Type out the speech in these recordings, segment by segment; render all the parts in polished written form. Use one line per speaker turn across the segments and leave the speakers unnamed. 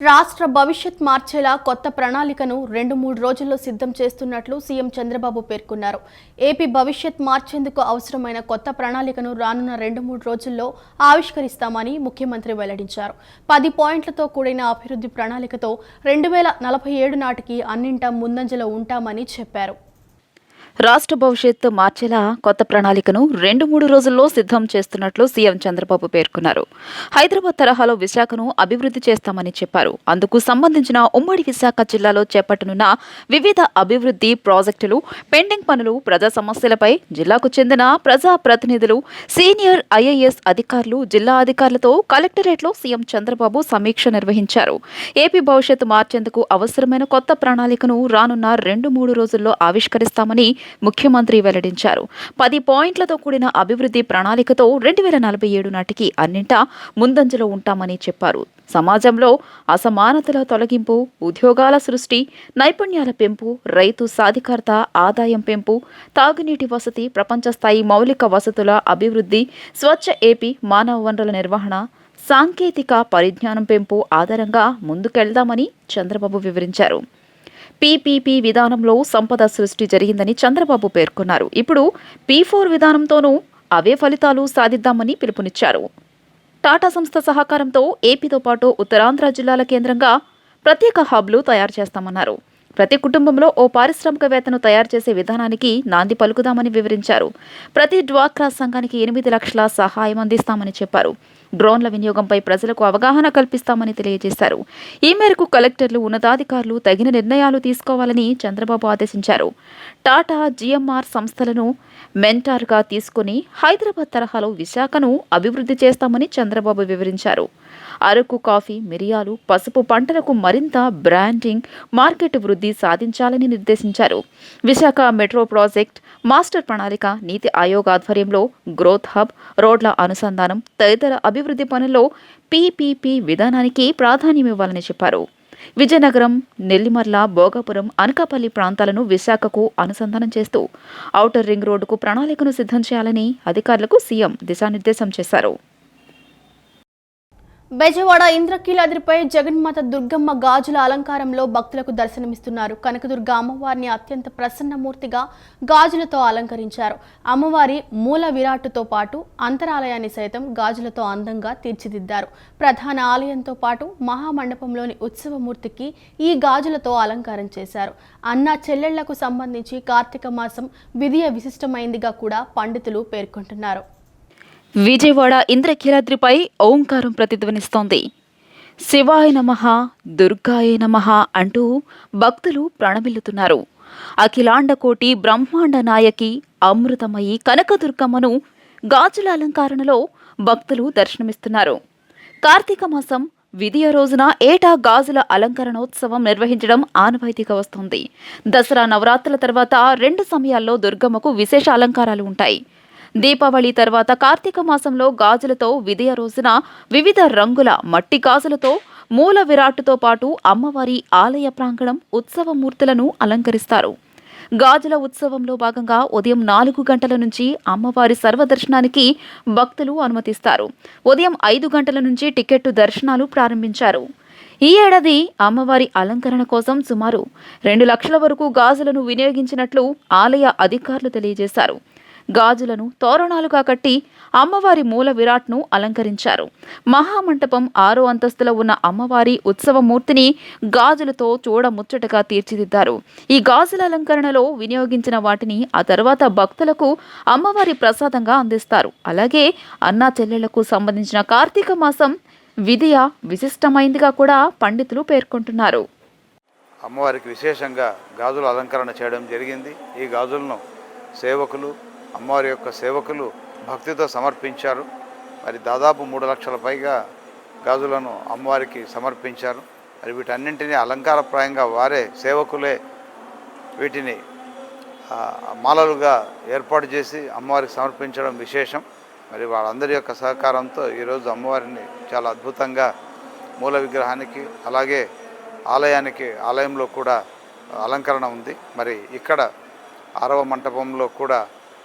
రాష్ట్ర భవిష్యత్ మార్చేలా కొత్త ప్రణాళికను 2-3 రోజుల్లో సిద్ధం చేస్తున్నట్లు సీఎం చంద్రబాబు పేర్కొన్నారు. ఏపీ భవిష్యత్ మార్చేందుకు అవసరమైన కొత్త ప్రణాళికను రానున్న 2-3 రోజుల్లో ఆవిష్కరిస్తామని ముఖ్యమంత్రి వెల్లడించారు. 10 పాయింట్లతో కూడిన అభివృద్ధి ప్రణాళికతో 2047 నాటికి అన్నింటా ముందంజలో ఉంటామని చెప్పారు.
రాష్ట్ర భవిష్యత్తు మార్చేలా కొత్త ప్రణాళికను 2-3 రోజుల్లో సిద్ధం చేస్తున్నట్లు సీఎం చంద్రబాబు పేర్కొన్నారు. హైదరాబాద్ తరహాలో విశాఖను అభివృద్ధి చేస్తామని చెప్పారు. అందుకు సంబంధించిన ఉమ్మడి విశాఖ జిల్లాలో చేపట్టనున్న వివిధ అభివృద్ధి ప్రాజెక్టులు, పెండింగ్ పనులు, ప్రజా సమస్యలపై జిల్లాకు చెందిన ప్రజా ప్రతినిధులు, సీనియర్ ఐఏఎస్ అధికారులు, జిల్లా అధికారులతో కలెక్టరేట్లో సీఎం చంద్రబాబు సమీక్ష నిర్వహించారు. ఏపీ భవిష్యత్తు మార్చేందుకు అవసరమైన కొత్త ప్రణాళికను రానున్న 2-3 రోజుల్లో ఆవిష్కరిస్తామని ముఖ్యమంత్రి వెల్లడించారు. 10 పాయింట్లతో కూడిన అభివృద్ధి ప్రణాళికతో 2047 నాటికి అన్నింటా ముందంజలో ఉంటామని చెప్పారు. సమాజంలో అసమానతల తొలగింపు, ఉద్యోగాల సృష్టి, నైపుణ్యాల పెంపు, రైతు సాధికారత, ఆదాయం పెంపు, తాగునీటి వసతి, ప్రపంచ స్థాయి మౌలిక వసతుల అభివృద్ధి, స్వచ్ఛ ఏపీ, మానవ వనరుల నిర్వహణ, సాంకేతిక పరిజ్ఞానం పెంపు ఆధారంగా ముందుకెళ్దామని చంద్రబాబు వివరించారు. పీపీపీ విధానంలో సంపద సృష్టి జరిగిందని చంద్రబాబు పేర్కొన్నారు. ఇప్పుడు P4 విధానంతోనూ అవే ఫలితాలు సాధిద్దామని పిలుపునిచ్చారు. టాటా సంస్థ సహకారంతో ఏపీతో పాటు ఉత్తరాంధ్ర జిల్లాల కేంద్రంగా ప్రత్యేక హబ్లు తయారు చేస్తామన్నారు. ప్రతి కుటుంబంలో ఓ పారిశ్రామికవేత్తను తయారు చేసే విధానానికి నాంది పలుకుదామని వివరించారు. ప్రతి డ్వాక్రా సంఘానికి 8 లక్షల సహాయం అందిస్తామని చెప్పారు. డ్రోన్ల వినియోగంపై ప్రజలకు అవగాహన కల్పిస్తామని తెలియజేశారు. ఈ మేరకు కలెక్టర్లు, ఉన్నతాధికారులు తగిన నిర్ణయాలు తీసుకోవాలని చంద్రబాబు ఆదేశించారు. టాటా, జీఎంఆర్ సంస్థలను మెంటార్గా తీసుకుని హైదరాబాద్ తరహాలో విశాఖను అభివృద్ధి చేస్తామని చంద్రబాబు వివరించారు. అరకు కాఫీ, మిరియాలు, పసుపు పంటలకు మరింత బ్రాండింగ్, మార్కెట్ వృద్ధి సాధించాలని నిర్దేశించారు. విశాఖ మెట్రో ప్రాజెక్ట్, మాస్టర్ ప్రణాళిక, నీతి ఆయోగ్ ఆధ్వర్యంలో గ్రోత్ హబ్, రోడ్ల అనుసంధానం తదితర అభివృద్ధి పనుల్లో పీపీపీ విధానానికి ప్రాధాన్యమివ్వాలని చెప్పారు. విజయనగరం, నెల్లిమర్ల, భోగాపురం, అనకాపల్లి ప్రాంతాలను విశాఖకు అనుసంధానం చేస్తూ ఔటర్ రింగ్ రోడ్డుకు ప్రణాళికను సిద్ధం చేయాలని అధికారులకు సీఎం దిశానిర్దేశం చేశారు.
బెజవాడ ఇంద్రకీలాద్రిపై జగన్మాత దుర్గమ్మ గాజుల అలంకారంలో భక్తులకు దర్శనమిస్తున్నారు. కనకదుర్గ అమ్మవారిని అత్యంత ప్రసన్నమూర్తిగా గాజులతో అలంకరించారు. అమ్మవారి మూల విరాట్టుతో పాటు అంతరాలయాన్ని సైతం గాజులతో అందంగా తీర్చిదిద్దారు. ప్రధాన ఆలయంతో పాటు మహామండపంలోని ఉత్సవమూర్తికి ఈ గాజులతో అలంకారం చేశారు. అన్నా చెల్లెళ్లకు సంబంధించి కార్తీక మాసం విధియ విశిష్టమైందిగా కూడా పండితులు పేర్కొంటున్నారు.
విజయవాడ ఇంద్రకీలాద్రిపై ఓంకారం ప్రతిధ్వనిస్తోంది. శివాయ నమః, దుర్గాయ నమః అంటూ భక్తులు ప్రణమిల్లుతున్నారు. అఖిలాండకోటి బ్రహ్మాండ నాయకి అమృతమయి కనకదుర్గమ్మను గాజుల అలంకరణలో భక్తులు దర్శనమిస్తున్నారు. కార్తీక మాసం విధియ రోజున ఏటా గాజుల అలంకరణోత్సవం నిర్వహించడం ఆనవాయితీగా వస్తోంది. దసరా, నవరాత్రుల తర్వాత 2 సమయాల్లో దుర్గమ్మకు విశేష అలంకారాలు ఉంటాయి. దీపావళి తర్వాత కార్తీక మాసంలో గాజులతో విధియ రోజున వివిధ రంగుల మట్టి గాజులతో మూల విరాట్టుతో పాటు అమ్మవారి ఆలయ ప్రాంగణం, ఉత్సవమూర్తులను అలంకరిస్తారు. గాజుల ఉత్సవంలో భాగంగా ఉదయం 4 గంటల నుంచి అమ్మవారి సర్వదర్శనానికి భక్తులు అనుమతిస్తారు. ఉదయం 5 గంటల నుంచి టికెట్టు దర్శనాలు ప్రారంభించారు. ఈ ఏడాది అమ్మవారి అలంకరణ కోసం సుమారు 2 లక్షల వరకు గాజులను వినియోగించినట్లు ఆలయ అధికారులు తెలియజేశారు. గాజులను తోరణాలుగా కట్టి అమ్మవారి మూల విరాట్ను అలంకరించారు. మహామంటపం 6వ అంతస్తులో ఉన్న అమ్మవారి ఉత్సవమూర్తిని గాజులతో చూడముచ్చటగా తీర్చిదిద్దారు. ఈ గాజుల అలంకరణలో వినియోగించిన వాటిని ఆ తర్వాత భక్తులకు అమ్మవారి ప్రసాదంగా అందిస్తారు. అలాగే అన్నా చెల్లెళ్లకు సంబంధించిన కార్తీక మాసం విధియ విశిష్టమైందిగా కూడా పండితులు పేర్కొంటున్నారు.
అమ్మవారికి విశేషంగా గాజుల అలంకరణ చేయడం జరిగింది. ఈ గాజులను సేవకులు, అమ్మవారి యొక్క సేవకులు భక్తితో సమర్పించారు. మరి దాదాపు 3 లక్షల పైగా గాజులను అమ్మవారికి సమర్పించారు. మరి వీటన్నింటినీ అలంకారప్రాయంగా వారే సేవకులే వీటిని మాలలుగా ఏర్పాటు చేసి అమ్మవారికి సమర్పించడం విశేషం. మరి వాళ్ళందరి యొక్క సహకారంతో ఈరోజు అమ్మవారిని చాలా అద్భుతంగా మూల విగ్రహానికి, అలాగే ఆలయంలో కూడా అలంకరణ ఉంది. మరి ఇక్కడ 6వ మంటపంలో కూడా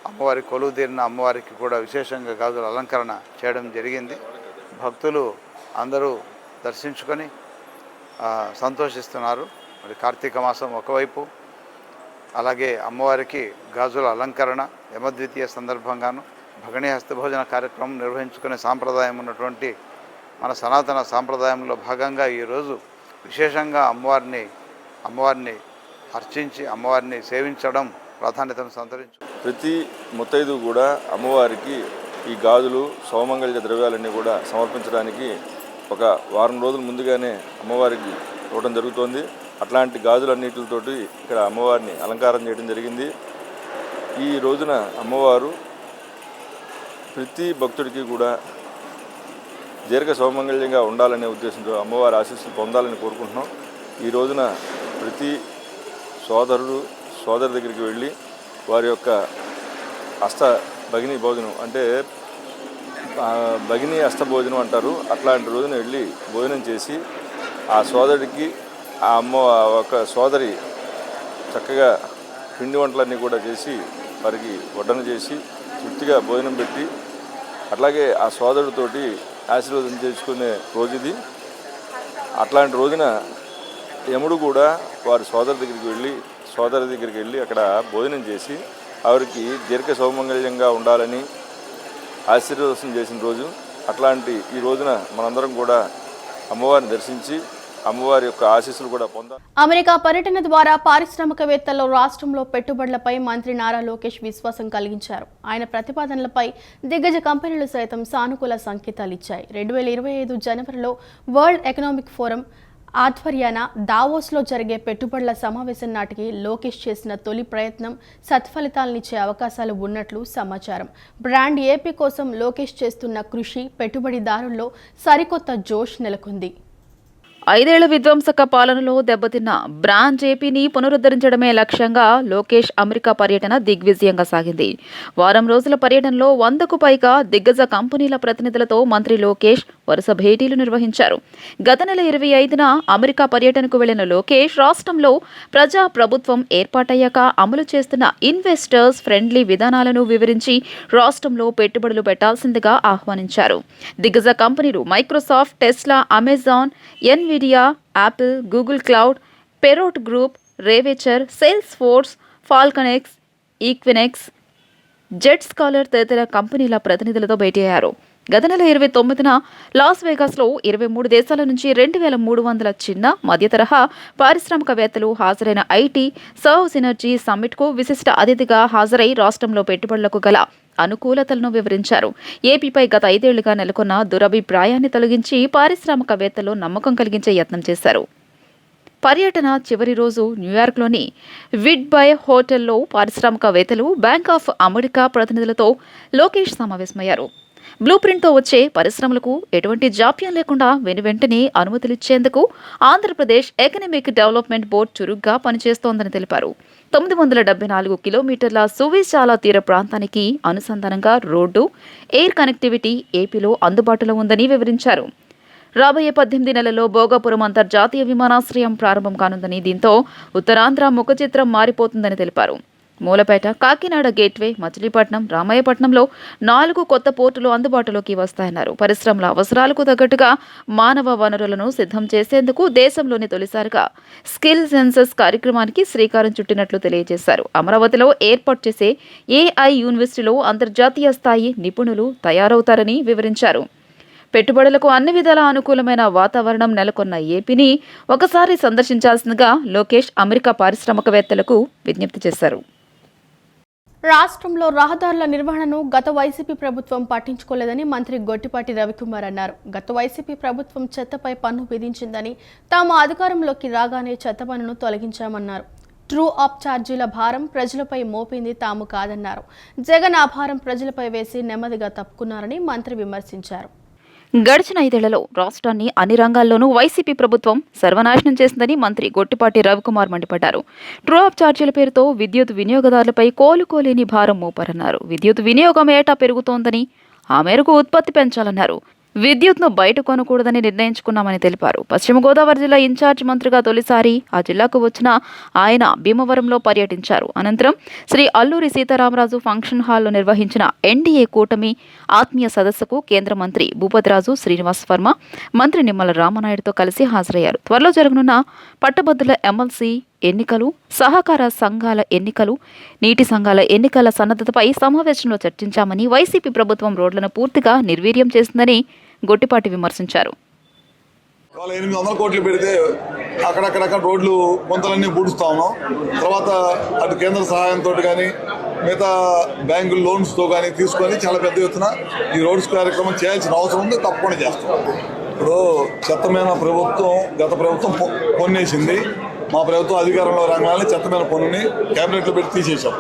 అమ్మవారి కొలువుదీరిన అమ్మవారికి కూడా విశేషంగా గాజుల అలంకరణ చేయడం జరిగింది. భక్తులు అందరూ దర్శించుకొని సంతోషిస్తున్నారు. మరి కార్తీక మాసం ఒకవైపు, అలాగే అమ్మవారికి గాజుల అలంకరణ యమద్వితీయ సందర్భంగాను భగణీ హస్తభోజన కార్యక్రమం నిర్వహించుకునే సాంప్రదాయం ఉన్నటువంటి మన సనాతన సాంప్రదాయంలో భాగంగా ఈరోజు విశేషంగా అమ్మవారిని అర్చించి అమ్మవారిని సేవించడం ప్రాధాన్యతను సంతరించు.
ప్రతి ముత్తైదు కూడా అమ్మవారికి ఈ గాజులు సౌమంగళ్య ద్రవ్యాలన్నీ కూడా సమర్పించడానికి ఒక వారం రోజుల ముందుగానే అమ్మవారికి ఇవ్వడం జరుగుతోంది. అట్లాంటి గాజులన్నిటితోటి ఇక్కడ అమ్మవారిని అలంకారం చేయడం జరిగింది. ఈ రోజున అమ్మవారు ప్రతి భక్తుడికి కూడా దీర్ఘ సౌమంగళ్యంగా ఉండాలనే ఉద్దేశంతో అమ్మవారి ఆశీస్సులు పొందాలని కోరుకుంటున్నాం. ఈ రోజున ప్రతి సోదరి దగ్గరికి వెళ్ళి వారి యొక్క భగిని భోజనం అంటే భగిని అష్టభోజనం అంటారు. అట్లాంటి రోజున వెళ్ళి భోజనం చేసి ఆ సోదరుడికి ఆ ఒక సోదరి చక్కగా పిండి వంటలన్నీ కూడా చేసి వారికి వడ్డన చేసి తృప్తిగా భోజనం పెట్టి అట్లాగే ఆ సోదరుడితోటి ఆశీర్వాదం చేసుకునే రోజు ఇది. అట్లాంటి రోజున యముడు కూడా వారి సోదరి దగ్గరికి వెళ్ళి అక్కడ భోజనం చేసి ఆవిరికి దీర్ఘ సౌమంగళ్యంగా ఉండాలని ఆశీర్వాదం చేసిన రోజు. అట్లాంటి ఈ రోజున మనందరం కూడా అమ్మవారిని దర్శించి అమ్మవారి యొక్క ఆశీస్సులు కూడా పొందాలి.
అమెరికా పర్యటన ద్వారా పారిశ్రామికవేత్తల్లో రాష్ట్రంలో పెట్టుబడులపై మంత్రి నారా లోకేష్ విశ్వాసం కలిగించారు. ఆయన ప్రతిపాదనలపై దిగ్గజ కంపెనీలు సైతం సానుకూల సంకేతాలు ఇచ్చాయి. 2025 జనవరిలో వరల్డ్ ఎకనామిక్ ఫోరం ఆధ్వర్యాన దావోస్లో జరిగే పెట్టుబడుల సమావేశం నాటికి లోకేష్ చేసిన తొలి ప్రయత్నం సత్ఫలితాలనిచ్చే అవకాశాలు ఉన్నట్లు సమాచారం. బ్రాండ్ ఏపీ కోసం లోకేష్ చేస్తున్న కృషి పెట్టుబడిదారుల్లో సరికొత్త జోష్ నెలకొంది.
5 ఏళ్ల విధ్వంసక పాలనలో దెబ్బతిన్న బ్రాండ్ ఏపీని పునరుద్ధరించడమే లక్ష్యంగా లోకేష్ అమెరికా పర్యటన దిగ్విజయంగా సాగింది. వారం రోజుల పర్యటనలో 100కు పైగా దిగ్గజ కంపెనీల ప్రతినిధులతో మంత్రి లోకేష్ వరుస భేటీలు నిర్వహించారు. గత నెల 25న అమెరికా పర్యటనకు వెళ్లిన లోకేష్ రాష్ట్రంలో ప్రజా ప్రభుత్వం ఏర్పాటయ్యాక అమలు చేస్తున్న ఇన్వెస్టర్స్ ఫ్రెండ్లీ విధానాలను వివరించి రాష్ట్రంలో పెట్టుబడులు పెట్టాల్సిందిగా ఆహ్వానించారు. దిగ్గజ కంపెనీలు Microsoft, Tesla, Amazon, Nvidia, Apple, Google Cloud, Perot Group, రేవేచర్, Salesforce, FalconX, Equinix, Zscaler తదితర కంపెనీల ప్రతినిధులతో భేటీ అయ్యారు. గత నెల 29న లాస్ వేగాస్లో 23 దేశాల నుంచి 2300 చిన్న మధ్య తరహా పారిశ్రామికవేత్తలు హాజరైన ఐటీ సర్వ్ సినర్జీ సమ్మిట్కు విశిష్ట అతిథిగా హాజరై రాష్ట్రంలో పెట్టుబడులకు గల అనుకూలతలను వివరించారు. ఏపీపై గత 5 ఏళ్లుగా నెలకొన్న దురభిప్రాయాన్ని తొలగించి పారిశ్రామికవేత్తలు నమ్మకం కలిగించే యత్నం చేశారు. పర్యటన చివరి రోజు న్యూయార్క్లోని విడ్బై హోటల్లో పారిశ్రామికవేత్తలు, బ్యాంక్ ఆఫ్ అమెరికా ప్రతినిధులతో లోకేష్ సమావేశమయ్యారు. బ్లూ ప్రింట్తో వచ్చే పరిశ్రమలకు ఎటువంటి జాప్యం లేకుండా వెనువెంటనే అనుమతులిచ్చేందుకు ఆంధ్రప్రదేశ్ ఎకనామిక్ డెవలప్మెంట్ బోర్డు చురుగ్గా పనిచేస్తోందని తెలిపారు. 974 కిలోమీటర్ల సువిశాల తీర ప్రాంతానికి అనుసంధానంగా రోడ్డు, ఎయిర్ కనెక్టివిటీ ఏపీలో అందుబాటులో ఉందని వివరించారు. రాబోయే 18 నెలల్లో భోగాపురం అంతర్జాతీయ విమానాశ్రయం ప్రారంభం కానుందని, దీంతో ఉత్తరాంధ్ర ముఖ చిత్రం మారిపోతుందని తెలిపారు. మూలపేట, కాకినాడ గేట్వే, మచిలీపట్నం, రామాయపట్నంలో 4 కొత్త పోర్టులు అందుబాటులోకి వస్తాయన్నారు. పరిశ్రమల అవసరాలకు తగ్గట్టుగా మానవ వనరులను సిద్ధం చేసేందుకు దేశంలోని తొలిసారిగా స్కిల్ సెన్సస్ కార్యక్రమానికి శ్రీకారం చుట్టినట్లు తెలియజేశారు. అమరావతిలో ఏర్పాటు చేసే ఏఐ యూనివర్సిటీలో అంతర్జాతీయ స్థాయి నిపుణులు తయారవుతారని వివరించారు. పెట్టుబడులకు అన్ని విధాల అనుకూలమైన వాతావరణం నెలకొన్న ఏపీని ఒకసారి సందర్శించాల్సిందిగా లోకేష్ అమెరికా పారిశ్రామికవేత్తలకు విజ్ఞప్తి చేశారు.
రాష్ట్రంలో రహదారుల నిర్వహణను గత వైసీపీ ప్రభుత్వం పట్టించుకోలేదని మంత్రి గొట్టిపాటి రవికుమార్ అన్నారు. గత వైసీపీ ప్రభుత్వం చెత్తపై పన్ను విధించిందని, తాము అధికారంలోకి రాగానే చెత్త పన్నును తొలగించామన్నారు. ట్రూ అప్ ఛార్జీల భారం ప్రజలపై మోపింది తాము కాదన్నారు. జగన్ ఆ భారం ప్రజలపై వేసి నెమ్మదిగా తప్పుకున్నారని మంత్రి విమర్శించారు.
గడిచిన 5 ఏళ్లలో రాష్ట్రాన్ని అన్ని రంగాల్లోనూ వైసీపీ ప్రభుత్వం సర్వనాశనం చేసిందని మంత్రి గొట్టిపాటి రవికుమార్ మండిపడ్డారు. ట్రూ అప్ ఛార్జీల పేరుతో విద్యుత్ వినియోగదారులపై కోలుకోలేని భారం మోపారన్నారు. విద్యుత్ వినియోగం ఏటా పెరుగుతోందని, ఆ మేరకు ఉత్పత్తి పెంచాలన్నారు. విద్యుత్ను బయట కొనకూడదని నిర్ణయించుకున్నామని తెలిపారు. పశ్చిమ గోదావరి జిల్లా ఇన్ఛార్జ్ మంత్రిగా తొలిసారి ఆ జిల్లాకు వచ్చిన ఆయన భీమవరంలో పర్యటించారు. అనంతరం శ్రీ అల్లూరి సీతారామరాజు ఫంక్షన్ హాల్లో నిర్వహించిన ఎన్డీఏ కూటమి ఆత్మీయ సదస్సుకు కేంద్ర మంత్రి భూపతిరాజు శ్రీనివాస్ వర్మ, మంత్రి నిమ్మల రామనాయుడుతో కలిసి హాజరయ్యారు. త్వరలో జరగనున్న పట్టభద్రుల ఎమ్మెల్సీ ఎన్నికలు, సహకార సంఘాల ఎన్నికలు, నీటి సంఘాల ఎన్నికల సన్నద్ధతపై సమావేశంలో చర్చించామని, వైసీపీ ప్రభుత్వం రోడ్లను పూర్తిగా నిర్వీర్యం చేసిందని గొట్టిపాటి విమర్శించారు.
800 కోట్లు పెడితే అక్కడక్కడక్కడ రోడ్లు గుంతలన్నీ పూడుస్తా ఉన్నాం. తర్వాత అటు కేంద్ర సహాయంతో కానీ మిగతా బ్యాంకుల లోన్స్తో కానీ తీసుకొని చాలా పెద్ద ఎత్తున ఈ రోడ్స్ కార్యక్రమం చేయాల్సిన అవసరం ఉంది. తప్పకుండా చేస్తాం. ఇప్పుడు చెత్తమైన ప్రభుత్వం గత ప్రభుత్వం పొన్నేసింది. మా ప్రభుత్వం అధికారంలో రంగాలని చెత్తమైన పన్నుని క్యాబినెట్లో పెట్టి తీసేసాం.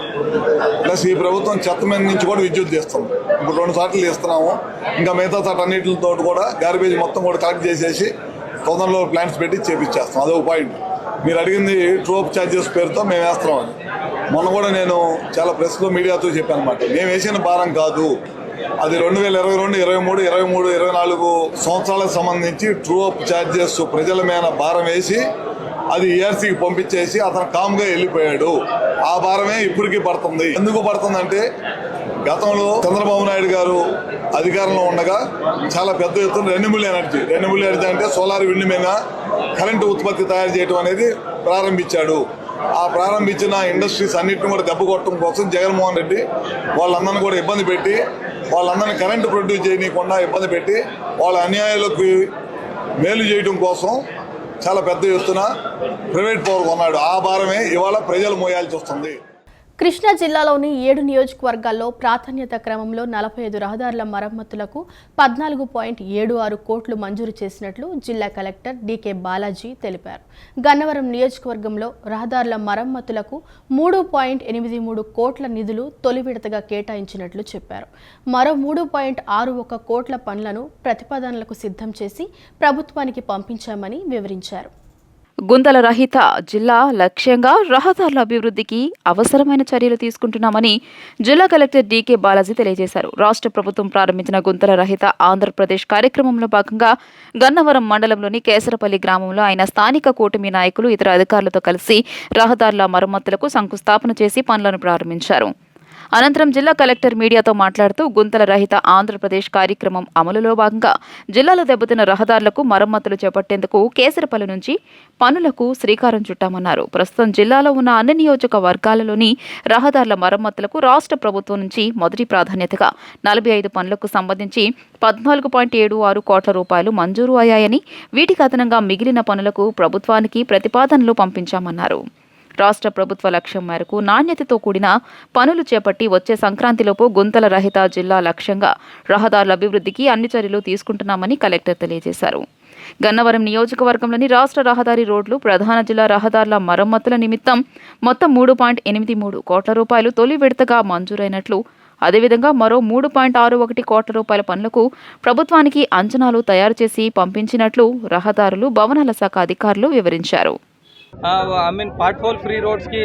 ప్లస్ ఈ ప్రభుత్వం చెత్తమైన నుంచి కూడా విద్యుత్ తీస్తాం. ఇప్పుడు 2 సార్లు తీస్తున్నాము. ఇంకా మిగతా అన్నిటితో కూడా గార్బేజ్ మొత్తం కూడా కలెక్ట్ చేసేసి తొందరలో ప్లాంట్స్ పెట్టి చేపించేస్తాం. అదొక పాయింట్. మీరు అడిగింది ట్రోప్ ఛార్జెస్ పేరుతో మేము వేస్తామని. మొన్న కూడా నేను చాలా ప్రెస్లో మీడియాతో చెప్పాను అనమాట. మేము వేసిన భారం కాదు, అది 2022, 23, 24 సంవత్సరాలకు సంబంధించి ట్రోప్ ఛార్జెస్ ప్రజల మీద భారం వేసి అది ఈఆర్సీకి పంపించేసి అతను కామ్గా వెళ్ళిపోయాడు. ఆ భారమే ఇప్పటికీ పడుతుంది. ఎందుకు పడుతుందంటే గతంలో చంద్రబాబు నాయుడు గారు అధికారంలో ఉండగా చాలా పెద్ద ఎత్తున రెన్యూబుల్ ఎనర్జీ అంటే సోలార్ విండ్ మీద కరెంటు ఉత్పత్తి తయారు చేయడం అనేది ప్రారంభించాడు. ఆ ప్రారంభించిన ఇండస్ట్రీస్ అన్నింటిని కూడా దెబ్బ కొట్టడం కోసం జగన్మోహన్ రెడ్డి వాళ్ళందరినీ కూడా ఇబ్బంది పెట్టి, వాళ్ళందరినీ కరెంటు ప్రొడ్యూస్ చేయకుండా ఇబ్బంది పెట్టి వాళ్ళ అన్యాయాలకు మేలు చేయడం కోసం చాలా పెద్ద ఎత్తున ప్రైవేట్ పవర్ కొన్నాడు. ఆ భారమే ఇవాళ ప్రజలు మోయాల్సి వస్తుంది.
కృష్ణా జిల్లాలోని 7 నియోజకవర్గాల్లో ప్రాధాన్యత క్రమంలో 45 రహదారుల మరమ్మతులకు 14.76 కోట్లు మంజూరు చేసినట్లు జిల్లా కలెక్టర్ డీకే బాలాజీ తెలిపారు. గన్నవరం నియోజకవర్గంలో రహదారుల మరమ్మతులకు 3.83 కోట్ల నిధులు తొలి విడతగా కేటాయించినట్లు చెప్పారు. మరో 3.61 కోట్ల పనులను ప్రతిపాదనలకు సిద్ధం చేసి ప్రభుత్వానికి పంపించామని వివరించారు.
గుంతల రహిత జిల్లా లక్ష్యంగా రహదారుల అభివృద్ధికి అవసరమైన చర్యలు తీసుకుంటున్నామని జిల్లా కలెక్టర్ డీకే బాలాజీ తెలియజేశారు. రాష్ట్ర ప్రభుత్వం ప్రారంభించిన గుంతల రహిత ఆంధ్రప్రదేశ్ కార్యక్రమంలో భాగంగా గన్నవరం మండలంలోని కేసరపల్లి గ్రామంలో ఆయన స్థానిక కూటమి నాయకులు, ఇతర అధికారులతో కలిసి రహదారుల మరమ్మతులకు శంకుస్థాపన చేసి పనులను ప్రారంభించారు. అనంతరం జిల్లా కలెక్టర్ మీడియాతో మాట్లాడుతూ గుంతల రహిత ఆంధ్రప్రదేశ్ కార్యక్రమం అమలులో భాగంగా జిల్లాలో దెబ్బతిన్న రహదారులకు మరమ్మతులు చేపట్టేందుకు కేసరపల్లి నుంచి పనులకు శ్రీకారం చుట్టామన్నారు. ప్రస్తుతం జిల్లాలో ఉన్న అన్ని నియోజకవర్గాలలోని రహదారుల మరమ్మతులకు రాష్ట్ర ప్రభుత్వం నుంచి మొదటి ప్రాధాన్యతగా 45 పనులకు సంబంధించి 14.76 కోట్ల రూపాయలు మంజూరు అయ్యాయని, వీటికి అదనంగా మిగిలిన పనులకు ప్రభుత్వానికి ప్రతిపాదనలు పంపించామన్నారు. రాష్ట్ర ప్రభుత్వ లక్ష్యం మేరకు నాణ్యతతో కూడిన పనులు చేపట్టి వచ్చే సంక్రాంతిలోపు గుంతల రహిత జిల్లా లక్ష్యంగా రహదారుల అభివృద్ధికి అన్ని చర్యలు తీసుకుంటున్నామని కలెక్టర్ తెలియజేశారు. గన్నవరం నియోజకవర్గంలోని రాష్ట్ర రహదారి రోడ్లు, ప్రధాన జిల్లా రహదారుల మరమ్మతుల నిమిత్తం మొత్తం 3.83 కోట్ల రూపాయలు తొలి విడతగా మంజూరైనట్లు, అదేవిధంగా మరో 3.61 కోట్ల రూపాయల పనులకు ప్రభుత్వానికి అంచనాలు తయారు చేసి పంపించినట్లు రహదారులు, భవనాల శాఖ అధికారులు వివరించారు.
పార్ట్ హోల్ ఫ్రీ రోడ్స్కి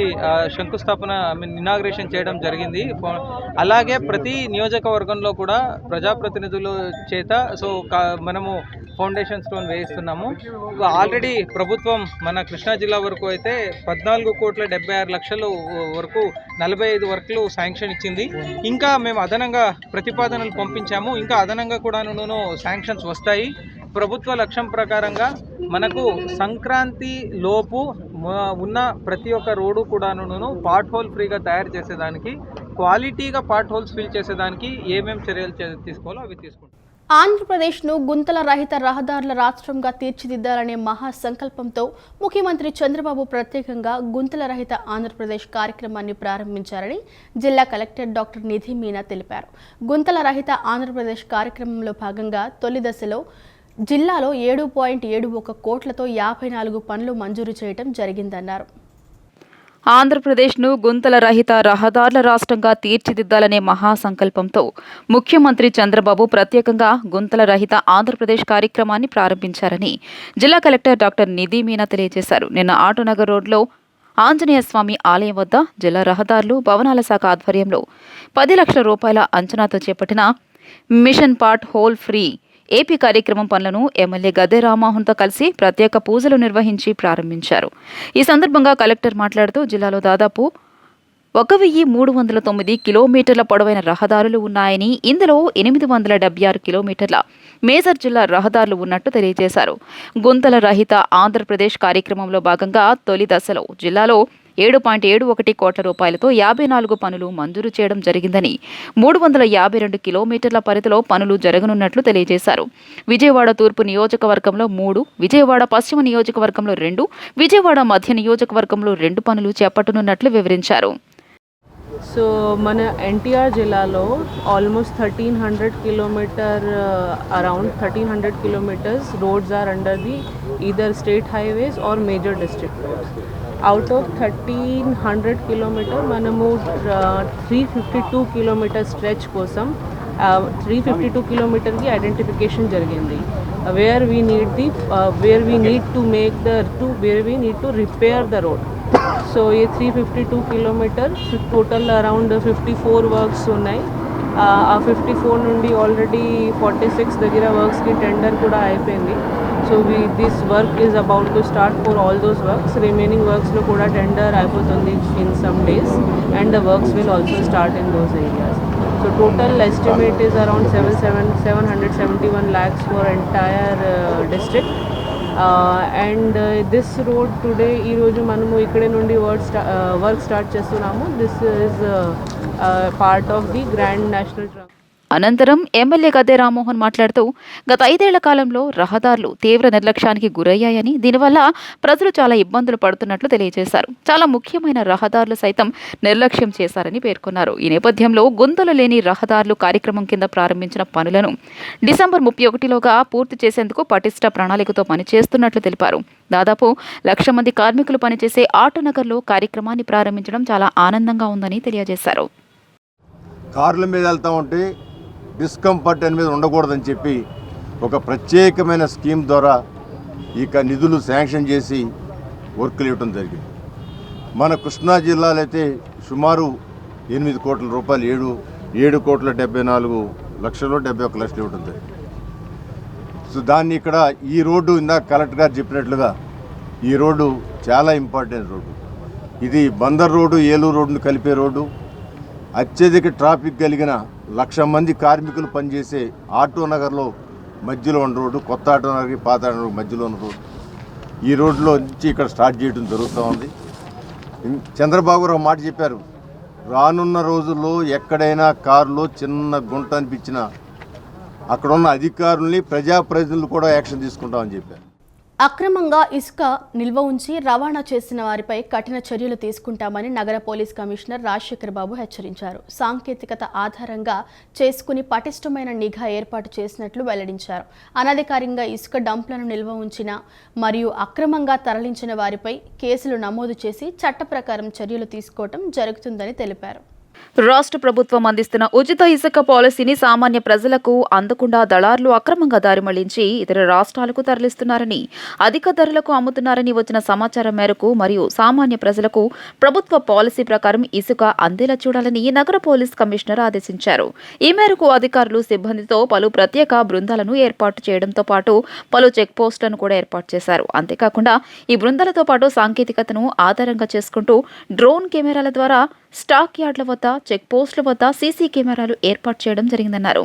శంకుస్థాపన ఇనాగ్రేషన్ చేయడం జరిగింది. అలాగే ప్రతి నియోజకవర్గంలో కూడా ప్రజాప్రతినిధుల చేత మనము ఫౌండేషన్ స్టోన్ వేయిస్తున్నాము. ఆల్రెడీ ప్రభుత్వం మన కృష్ణా జిల్లా వరకు అయితే 14,76,00,000 వరకు 45 వర్క్లు శాంక్షన్ ఇచ్చింది. ఇంకా మేము అదనంగా ప్రతిపాదనలు పంపించాము. ఇంకా అదనంగా కూడా శాంక్షన్స్ వస్తాయి. ప్రభుత్వ లక్ష్యం ప్రకారంగా మనకు సంక్రాంతి లోపు ఉన్న ప్రతి ఒక్క రోడ్డు కూడాను పార్ట్ హోల్ ఫ్రీగా తయారు చేసేదానికి, క్వాలిటీగా పార్ట్ హోల్స్ ఫిల్ చేసేదానికి ఏమేమి చర్యలు తీసుకోవాలో అవి తీసుకుంటాం.
ఆంధ్రప్రదేశ్ను గుంతల రహిత రహదారుల రాష్ట్రంగా తీర్చిదిద్దాలనే మహాసంకల్పంతో ముఖ్యమంత్రి చంద్రబాబు ప్రత్యేకంగా గుంతల రహిత ఆంధ్రప్రదేశ్ కార్యక్రమాన్ని ప్రారంభించారని జిల్లా కలెక్టర్ డాక్టర్ నిధి మీనా తెలిపారు. గుంతల రహిత ఆంధ్రప్రదేశ్ కార్యక్రమంలో భాగంగా తొలి దశలో జిల్లాలో 7.71 కోట్లతో 54 పనులు మంజూరు చేయడం జరిగిందన్నారు.
ఆంధ్రప్రదేశ్ను గుంతల రహిత రహదారుల రాష్ట్రంగా తీర్చిదిద్దాలనే మహాసంకల్పంతో ముఖ్యమంత్రి చంద్రబాబు ప్రత్యేకంగా గుంతల రహిత ఆంధ్రప్రదేశ్ కార్యక్రమాన్ని ప్రారంభించారని జిల్లా కలెక్టర్ డాక్టర్ నిధి మీనా తెలియజేశారు. నిన్న ఆటోనగర్ రోడ్లో ఆంజనేయ స్వామి ఆలయం వద్ద జిల్లా రహదారులు, భవనాల శాఖ ఆధ్వర్యంలో 10 లక్షల రూపాయల అంచనాతో చేపట్టిన mission pothole free AP కార్యక్రమం పనులను ఎమ్మెల్యే గద్దె రామ్మోహన్తో కలిసి ప్రత్యేక పూజలు నిర్వహించి ప్రారంభించారు. ఈ సందర్భంగా కలెక్టర్ మాట్లాడుతూ జిల్లాలో దాదాపు 1309 కిలోమీటర్ల పొడవైన రహదారులు ఉన్నాయని, ఇందులో 876 కిలోమీటర్ల మేజర్ జిల్లా రహదారులు ఉన్నట్టు తెలియజేశారు. గుంతల రహిత ఆంధ్రప్రదేశ్ కార్యక్రమంలో భాగంగా తొలి దశలో జిల్లాలో 7.71 కోట్ల రూపాయలతో 54 పనులు మంజూరు చేయడం జరిగిందని, 352 కిలోమీటర్ల పరిధిలో పనులు జరగనున్నట్లు తెలియజేశారు. విజయవాడ తూర్పు నియోజకవర్గంలో 3, విజయవాడ పశ్చిమ నియోజకవర్గంలో 2, విజయవాడ మధ్య నియోజకవర్గంలో 2 పనులు చేపట్టనున్నట్లు వివరించారు.
సో మన ఎన్టీఆర్ జిల్లాలో almost 1300 kilometre around 1300 kilometres roads are under the either state highways or major district roads. Out of 1300 kilometre మనము 352 కిలోమీటర్ స్ట్రెచ్ కోసం 352 కిలోమీటర్కి ఐడెంటిఫికేషన్ జరిగింది. Where we need to repair the road. So ఈ 352 కిలోమీటర్ టోటల్ అరౌండ్ 54 వర్క్స్ ఉన్నాయి. ఆ 54 నుండి already 46 దగ్గర వర్క్స్కి tender కూడా అయిపోయింది. So this work is about to start for all those works. Remaining వర్క్స్లో కూడా టెండర్ అయిపోతుంది in some days and the works will also start in those areas. So total estimate is around 771 lakhs for entire district. And this road today ఈరోజు మనము ఇక్కడే నుండి work start చేస్తున్నాము. This is part of the grand national track.
అనంతరం MLA Gadde Rammohan మాట్లాడుతూ గత 5 ఏళ్ల కాలంలో రహదారులు తీవ్ర నిర్లక్ష్యానికి గురయ్యాయని, దీనివల్ల ప్రజలు చాలా ఇబ్బందులు పడుతున్నట్లు తెలియజేశారు. చాలా ముఖ్యమైన రహదారులు సైతం నిర్లక్ష్యం చేశారని పేర్కొన్నారు. ఈ నేపథ్యంలో గుంతలు లేని రహదారులు కార్యక్రమం కింద ప్రారంభించిన పనులను డిసెంబర్ 31లోగా పూర్తి చేసేందుకు పటిష్ట ప్రణాళికతో పనిచేస్తున్నట్లు తెలిపారు. దాదాపు 1,00,000 మంది కార్మికులు పనిచేసే ఆటోనగర్లో కార్యక్రమాన్ని ప్రారంభించడం చాలా ఆనందంగా ఉందని తెలియజేశారు.
కార్ల మీద వెళ్తూ ఉంటే డిస్కంఫర్ట్ అనేది ఉండకూడదని చెప్పి ఒక ప్రత్యేకమైన స్కీమ్ ద్వారా ఇక నిధులు శాంక్షన్ చేసి వర్కులు ఇవ్వడం జరిగింది. మన కృష్ణా జిల్లాలో అయితే సుమారు 8 కోట్ల రూపాయలు 7,74,71,00,000 ఇవ్వడం జరిగింది. సో దాన్ని ఇక్కడ ఈ రోడ్డు ఇందాక కలెక్టర్ గారు చెప్పినట్లుగా ఈ రోడ్డు చాలా ఇంపార్టెంట్ రోడ్డు. ఇది బందర్ రోడ్డు, ఏలూరు రోడ్డును కలిపే రోడ్డు. అత్యధిక ట్రాఫిక్ కలిగిన 1,00,000 మంది కార్మికులు పనిచేసే ఆటో నగర్లో మధ్యలో ఉన్న రోడ్డు, కొత్త ఆటో నగర్కి పాత ఆటో నగర్ మధ్యలో ఉన్న రోడ్డు. ఈ రోడ్లో నుంచి ఇక్కడ స్టార్ట్ చేయడం జరుగుతూ ఉంది. చంద్రబాబు గారు ఒక మాట చెప్పారు, రానున్న రోజుల్లో ఎక్కడైనా కారులో చిన్న గుంట అనిపించినా అక్కడ ఉన్న అధికారుల్ని ప్రజాప్రతినిధులు కూడా యాక్షన్ తీసుకుంటామని చెప్పారు.
అక్రమంగా ఇసుక నిల్వ ఉంచి రవాణా చేసిన వారిపై కఠిన చర్యలు తీసుకుంటామని నగర పోలీస్ కమిషనర్ రాజశేఖర్ బాబు హెచ్చరించారు. సాంకేతికత ఆధారంగా చేసుకుని పటిష్టమైన నిఘా ఏర్పాటు చేసినట్లు వెల్లడించారు. అనధికారికంగా ఇసుక డంప్లను నిల్వ ఉంచిన మరియు అక్రమంగా తరలించిన వారిపై కేసులు నమోదు చేసి చట్ట ప్రకారం చర్యలు తీసుకోవడం జరుగుతుందని తెలిపారు.
రాష్ట్ర ప్రభుత్వం అందిస్తున్న ఉచిత ఇసుక పాలసీని సామాన్య ప్రజలకు అందకుండా దళారులు అక్రమంగా దారి మళ్లించి ఇతర రాష్ట్రాలకు తరలిస్తున్నారని, అధిక ధరలకు అమ్ముతున్నారని వచ్చిన సమాచారం మేరకు మరియు సామాన్య ప్రజలకు ప్రభుత్వ పాలసీ ప్రకారం ఇసుక అందేలా చూడాలని నగర పోలీస్ కమిషనర్ ఆదేశించారు. ఈ మేరకు అధికారులు సిబ్బందితో పలు ప్రత్యేక బృందాలను ఏర్పాటు చేయడంతో పాటు పలు చెక్ పోస్టులను కూడా ఏర్పాటు చేశారు. అంతేకాకుండా ఈ బృందాలతో పాటు సాంకేతికతను ఆధారంగా చేసుకుంటూ డ్రోన్ కెమెరాల ద్వారా స్టాక్ యార్డ్ల వద్ద, చెక్ పోస్టుల వద్ద సీసీ కెమెరాలు ఏర్పాటు చేయడం జరిగిందన్నారు.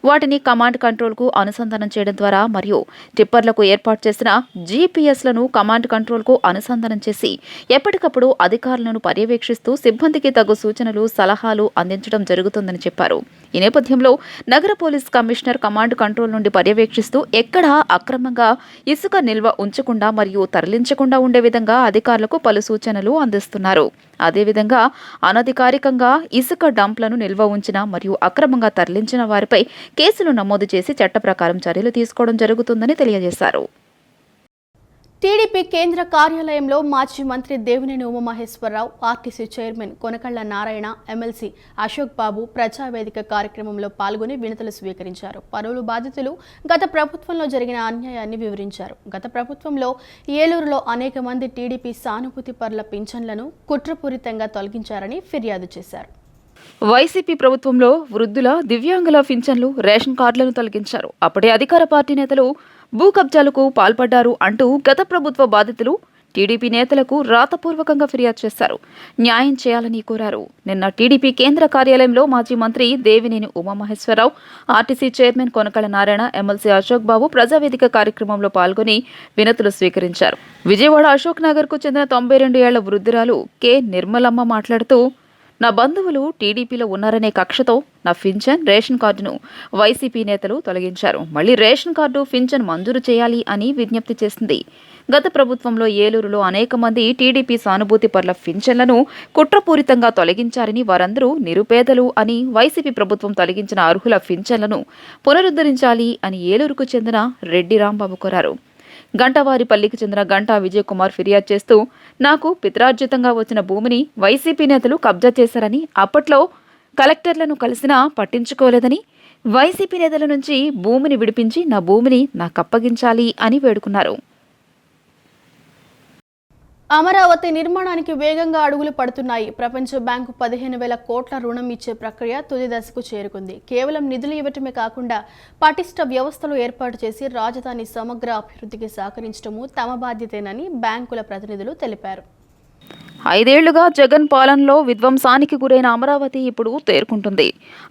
వాటిని కమాండ్ కంట్రోల్కు అనుసంధానం చేయడం ద్వారా మరియు టిప్పర్లకు ఏర్పాటు చేసిన జీపీఎస్లను కమాండ్ కంట్రోల్కు అనుసంధానం చేసి ఎప్పటికప్పుడు అధికారులను పర్యవేక్షిస్తూ సిబ్బందికి తగు సూచనలు, సలహాలు అందించడం జరుగుతుందని చెప్పారు. ఈ నేపథ్యంలో నగర పోలీస్ కమిషనర్ కమాండ్ కంట్రోల్ నుండి పర్యవేక్షిస్తూ ఎక్కడా అక్రమంగా ఇసుక నిల్వ ఉంచకుండా మరియు తరలించకుండా ఉండే విధంగా అధికారులకు పలు సూచనలు అందిస్తున్నారు. అదేవిధంగా అనధికారికంగా ఇసుక డంప్లను నిల్వ ఉంచిన మరియు అక్రమంగా తరలించిన వారిపై కేసులు నమోదు చేసి చట్ట ప్రకారం చర్యలు తీసుకోవడం జరుగుతుందని తెలియజేశారు.
టీడీపీ కేంద్ర కార్యాలయంలో మాజీ మంత్రి Devineni Umamaheswararao, RTC chairman Konakalla Narayana, MLC Ashok Babu Prajavedika కార్యక్రమంలో పాల్గొని వినతులు స్వీకరించారు. పలువురు బాధితులు గత ప్రభుత్వంలో జరిగిన అన్యాయాన్ని వివరించారు. గత ప్రభుత్వంలో ఏలూరులో అనేక మంది టీడీపీ సానుభూతి పరుల పింఛన్లను కుట్రపూరితంగా తొలగించారని ఫిర్యాదు చేశారు.
వైసీపీ ప్రభుత్వంలో వృద్ధుల, దివ్యాంగుల పింఛన్లు, రేషన్ కార్డులను తొలగించారు. అప్పటి అధికార పార్టీ నేతలు భూ కబ్జాలకు పాల్పడ్డారు అంటూ గత ప్రభుత్వ బాధితులు టీడీపీ నేతలకు రాతపూర్వకంగా ఫిర్యాదు చేశారు. న్యాయం చేయాలని కోరారు. నిన్న టీడీపీ కేంద్ర కార్యాలయంలో మాజీ మంత్రి Devineni Umamaheswararao, RTC chairman Konakalla Narayana, MLC Ashok Babu Prajavedika కార్యక్రమంలో పాల్గొని వినతులు స్వీకరించారు. విజయవాడ అశోక్ నగర్కు చెందిన 92 ఏళ్ల వృద్ధురాలు కె నిర్మలమ్మ మాట్లాడుతూ, నా బంధువులు టీడీపీలో ఉన్నారనే కక్షతో నా పింఛన్, రేషన్ కార్డును వైసీపీ నేతలు తొలగించారు. మళ్లీ రేషన్ కార్డు, పింఛన్ మంజూరు చేయాలి అని విజ్ఞప్తి చేసింది. గత ప్రభుత్వంలో ఏలూరులో అనేక మంది టీడీపీ సానుభూతి పర్ల పింఛన్లను కుట్రపూరితంగా తొలగించారని, వారందరూ నిరుపేదలు అని, వైసీపీ ప్రభుత్వం తొలగించిన అర్హుల పింఛన్లను పునరుద్ధరించాలి అని ఏలూరుకు చెందిన రెడ్డి రాంబాబు కోరారు. గంటవారిపల్లికి చెందిన గంటా విజయ్ కుమార్ ఫిర్యాదు చేస్తూ, నాకు పిత్రార్జితంగా వచ్చిన భూమిని వైసీపీ నేతలు కబ్జా చేశారని, అప్పట్లో కలెక్టర్లను కలిసినా పట్టించుకోలేదని, వైసీపీ నేతల నుంచి భూమిని విడిపించి నా భూమిని నాకప్పగించాలి అని వేడుకున్నారు.
అమరావతి నిర్మాణానికి వేగంగా అడుగులు పడుతున్నాయి. ప్రపంచ బ్యాంకు 15,000 కోట్ల రుణం ఇచ్చే ప్రక్రియ తుది దశకు చేరుకుంది. కేవలం నిధులు ఇవ్వటమే కాకుండా పటిష్ట వ్యవస్థలు ఏర్పాటు చేసి రాజధాని సమగ్ర అభివృద్ధికి సహకరించడము తమ బాధ్యతేనని బ్యాంకుల ప్రతినిధులు తెలిపారు.
5 ఏళ్లుగా జగన్ పాలనలో విధ్వంసానికి గురైన అమరావతి ఇప్పుడు తేరుకుంటుంది.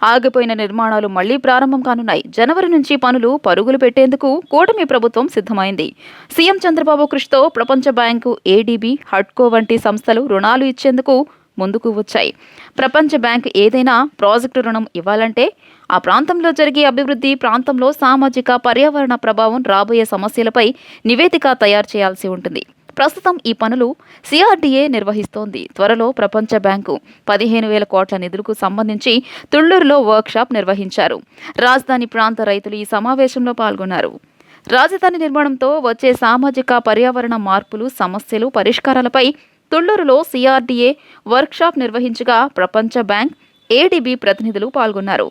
ఆగిపోయిన నిర్మాణాలు మళ్లీ ప్రారంభం కానున్నాయి. జనవరి నుంచి పనులు పరుగులు పెట్టేందుకు కూటమి ప్రభుత్వం సిద్ధమైంది. సీఎం చంద్రబాబు కృషితో ప్రపంచ బ్యాంకు, ఏడీబీ, హడ్కో వంటి సంస్థలు రుణాలు ఇచ్చేందుకు ముందుకు వచ్చాయి. ప్రపంచ బ్యాంకు ఏదైనా ప్రాజెక్టు రుణం ఇవ్వాలంటే ఆ ప్రాంతంలో జరిగే అభివృద్ధి, ప్రాంతంలో సామాజిక, పర్యావరణ ప్రభావం, రాబోయే సమస్యలపై నివేదిక తయారు చేయాల్సి ఉంటుంది. ప్రస్తుతం ఈ పనులు సిఆర్డీఏ నిర్వహిస్తోంది. త్వరలో ప్రపంచ బ్యాంకు 15,000 కోట్ల నిధులకు సంబంధించి తుళ్లూరులో వర్క్షాప్ నిర్వహించారు. రాజధాని ప్రాంత రైతులు ఈ సమావేశంలో పాల్గొన్నారు. రాజధాని నిర్మాణంతో వచ్చే సామాజిక, పర్యావరణ మార్పులు, సమస్యలు, పరిష్కారాలపై తుళ్లూరులో సిఆర్డీఏ వర్క్షాప్ నిర్వహించగా ప్రపంచ బ్యాంక్, ఏడీబీ ప్రతినిధులు పాల్గొన్నారు.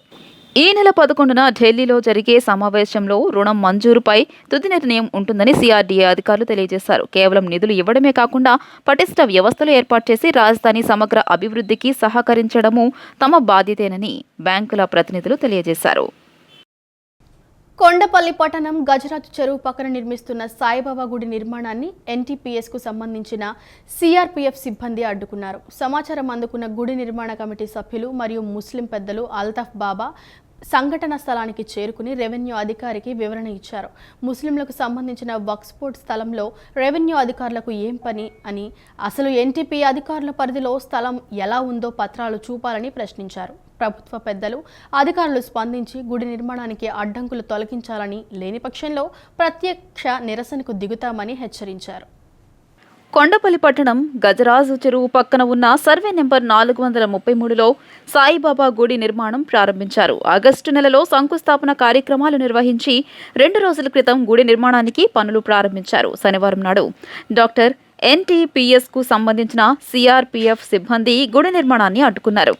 ఈ నెల 11న ఢిల్లీలో జరిగే సమావేశంలో రుణం మంజూరుపై తుది నిర్ణయం ఉంటుందని సిఆర్డీఏ అధికారులు తెలియజేశారు. కేవలం నిధులు ఇవ్వడమే కాకుండా పటిష్ట వ్యవస్థలు ఏర్పాటు చేసి రాజధాని సమగ్ర అభివృద్ధికి సహకరించడము తమ బాధ్యతేనని బ్యాంకుల ప్రతినిధులు తెలియజేశారు.
కొండపల్లి పట్టణం గజరాజు చెరువు పక్కన నిర్మిస్తున్న సాయిబాబా గుడి నిర్మాణాన్ని ఎన్టీపీఎస్కు సంబంధించిన సిఆర్పీఎఫ్ సిబ్బంది అడ్డుకున్నారు. సమాచారం అందుకున్న గుడి నిర్మాణ కమిటీ సభ్యులు మరియు ముస్లిం పెద్దలు అల్తాఫ్ బాబా సంఘటన స్థలానికి చేరుకుని రెవెన్యూ అధికారికి వివరణ ఇచ్చారు. ముస్లింలకు సంబంధించిన వక్ఫ్ బోర్డు స్థలంలో రెవెన్యూ అధికారులకు ఏం పని అని, అసలు ఎన్టీపీ అధికారుల పరిధిలో స్థలం ఎలా ఉందో పత్రాలు చూపాలని ప్రశ్నించారు. ప్రభుత్వ పెద్దలు, అధికారులు స్పందించి గుడి నిర్మాణానికి అడ్డంకులు తొలగించాలని, లేని పక్షంలో ప్రత్యక్ష నిరసనకు దిగుతామని హెచ్చరించారు.
కొండపల్లి పట్టణం గజరాజు చెరువు పక్కన ఉన్న సర్వే నెంబర్ 433లో సాయిబాబా గుడి నిర్మాణం ప్రారంభించారు. ఆగస్టు నెలలో శంకుస్థాపన కార్యక్రమాలు నిర్వహించి 2 రోజుల క్రితం గుడి నిర్మాణానికి పనులు ప్రారంభించారు. శనివారం నాడు డాక్టర్ ఎన్టీపీఎస్కు సంబంధించిన సిఆర్పీఎఫ్ సిబ్బంది గుడి నిర్మాణాన్ని అడ్డుకున్నారు.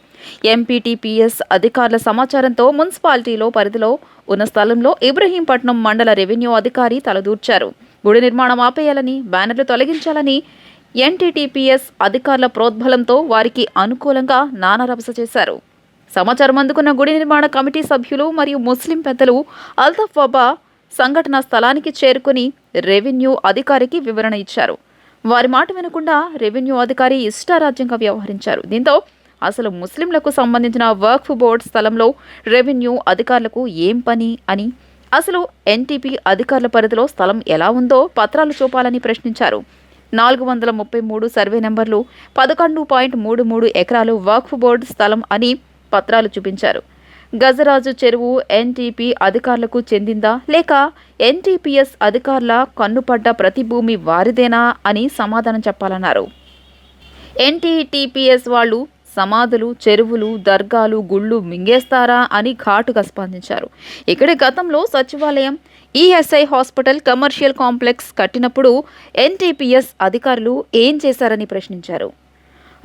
ఎంపీటీపీఎస్ అధికారుల సమాచారంతో మున్సిపాలిటీలో పరిధిలో ఉన్న స్థలంలో ఇబ్రహీంపట్నం మండల రెవెన్యూ అధికారి తలదూర్చారు. గుడి నిర్మాణం ఆపేయాలని, బ్యానర్లు తొలగించాలని ఎన్టీటీపీఎస్ అధికారుల ప్రోద్బలంతో వారికి అనుకూలంగా నానారభస చేశారు. సమాచారం అందుకున్న గుడి నిర్మాణ కమిటీ సభ్యులు మరియు ముస్లిం పెద్దలు అల్తాఫ్ బాబా సంఘటన స్థలానికి చేరుకుని రెవెన్యూ అధికారికి వివరణ ఇచ్చారు. వారి మాట వినకుండా రెవెన్యూ అధికారి ఇష్టారాజ్యంగా వ్యవహరించారు. దీంతో అసలు ముస్లింలకు సంబంధించిన వక్ఫ్ బోర్డు స్థలంలో రెవెన్యూ అధికారులకు ఏం పని అని, అసలు ఎన్టీపీ అధికారుల పరిధిలో స్థలం ఎలా ఉందో పత్రాలు చూపాలని ప్రశ్నించారు. 433 సర్వే నెంబర్లు 11.33 ఎకరాలు వక్ఫ్ బోర్డు స్థలం అని పత్రాలు చూపించారు. గజరాజు చెరువు ఎన్టీపీ అధికారులకు చెందిందా లేక ఎన్టీపీఎస్ అధికారుల కన్నుపడ్డ ప్రతి భూమి వారిదేనా అని సమాధానం చెప్పాలన్నారు. ఎన్టీటీపీఎస్ వాళ్ళు సమాధులు, చెరువులు, దర్గాలు, గుళ్ళు మింగేస్తారా అని ఘాటుగా స్పందించారు. ఇక్కడ గతంలో సచివాలయం, ఈఎస్ఐ హాస్పిటల్, కమర్షియల్ కాంప్లెక్స్ కట్టినప్పుడు ఎన్టీపీఎస్ అధికారులు ఏం చేశారని ప్రశ్నించారు.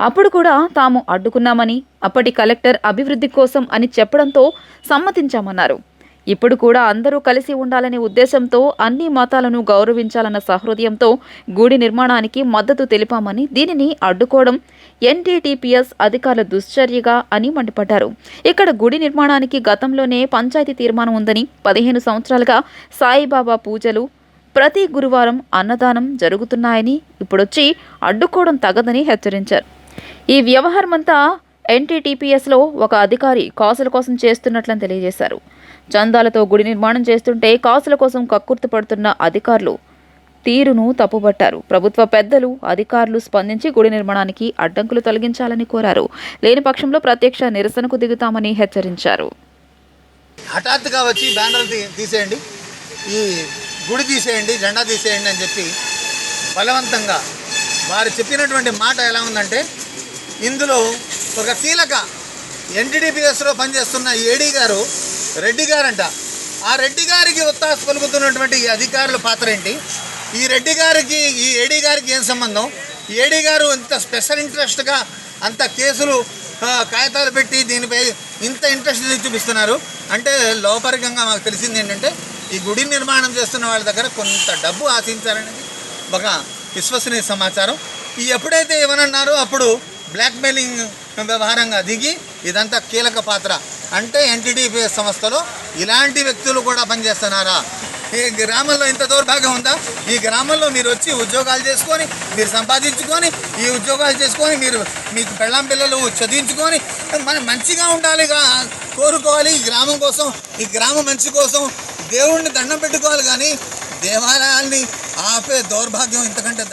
అప్పుడు కూడా తాము అడ్డుకున్నామని, అప్పటి కలెక్టర్ అభివృద్ధి కోసం అని చెప్పడంతో సమ్మతించామన్నారు. ఇప్పుడు కూడా అందరూ కలిసి ఉండాలనే ఉద్దేశంతో అన్ని మతాలను గౌరవించాలన్న సహృదయంతో గుడి నిర్మాణానికి మద్దతు తెలిపామని, దీనిని అడ్డుకోవడం ఎన్టీటీపీఎస్ అధికారుల దుశ్చర్యగా అని మండిపడ్డారు. ఇక్కడ గుడి నిర్మాణానికి గతంలోనే పంచాయతీ తీర్మానం ఉందని, 15 సంవత్సరాలుగా సాయిబాబా పూజలు, ప్రతి గురువారం అన్నదానం జరుగుతున్నాయని ఇప్పుడొచ్చి అడ్డుకోవడం తగదని హెచ్చరించారు. ఈ వ్యవహారమంతా ఎన్టీటీపీఎస్లో ఒక అధికారి కాసుల కోసం చేస్తున్నట్లని తెలియజేశారు. చందాలతో గుడి నిర్మాణం చేస్తుంటే కాసుల కోసం కక్కుర్తి పడుతున్న అధికారులు తీరును తప్పుబట్టారు. ప్రభుత్వ పెద్దలు, అధికారులు స్పందించి గుడి నిర్మాణానికి అడ్డంకులు తొలగించాలని కోరారు. లేని పక్షంలో ప్రత్యక్ష నిరసనకు దిగుతామని హెచ్చరించారు.
హఠాత్తుగా వచ్చి బ్యానర్లు తీసేయండి, ఈ గుడి తీసేయండి, జెండా తీసేయండి అని చెప్పి బలవంతంగా వారు చెప్పినటువంటి మాట ఎలా ఉందంటే, ఇందులో ఒక కీలక ఎన్టీటీపీఎస్లో పనిచేస్తున్న ఏడీ గారు రెడ్డి గారంట. ఆ రెడ్డి గారికి ఒత్తాసు పలుకుతున్నటువంటి ఈ అధికారుల పాత్ర ఏంటి? ఈ రెడ్డి గారికి ఈ ఏడీ గారికి ఏం సంబంధం? ఏడీ గారు ఇంత స్పెషల్ ఇంట్రెస్ట్గా అంత కేసులు కాగితాలు పెట్టి దీనిపై ఇంత ఇంట్రెస్ట్ చూపిస్తున్నారు అంటే, లోపరికంగా మాకు తెలిసింది ఏంటంటే, ఈ గుడి నిర్మాణం చేస్తున్న వాళ్ళ దగ్గర కొంత డబ్బు ఆశించారనేది ఒక విశ్వసనీయ సమాచారం. ఈ ఎప్పుడైతే ఏమన్నారో అప్పుడు బ్లాక్మెయిలింగ్ వ్యవహారంగా దిగి ఇదంతా కీలక పాత్ర అంటే, ఎన్టీటీపీఎస్ సంస్థలో ఇలాంటి వ్యక్తులు కూడా పనిచేస్తున్నారా? ఈ గ్రామంలో ఇంత దౌర్భాగ్యం ఉందా? ఈ గ్రామంలో మీరు వచ్చి ఉద్యోగాలు చేసుకొని, మీరు సంపాదించుకొని, ఈ ఉద్యోగాలు చేసుకొని, మీరు మీకు పెళ్ళాం పిల్లలు చదివించుకొని మనం మంచిగా ఉండాలిగా కోరుకోవాలి. ఈ గ్రామం కోసం, ఈ గ్రామం మంచి కోసం దేవుణ్ణి దండం పెట్టుకోవాలి. కానీ దేవాలయాల్ని ఆపే దౌర్భాగ్యం ఇంతకంటే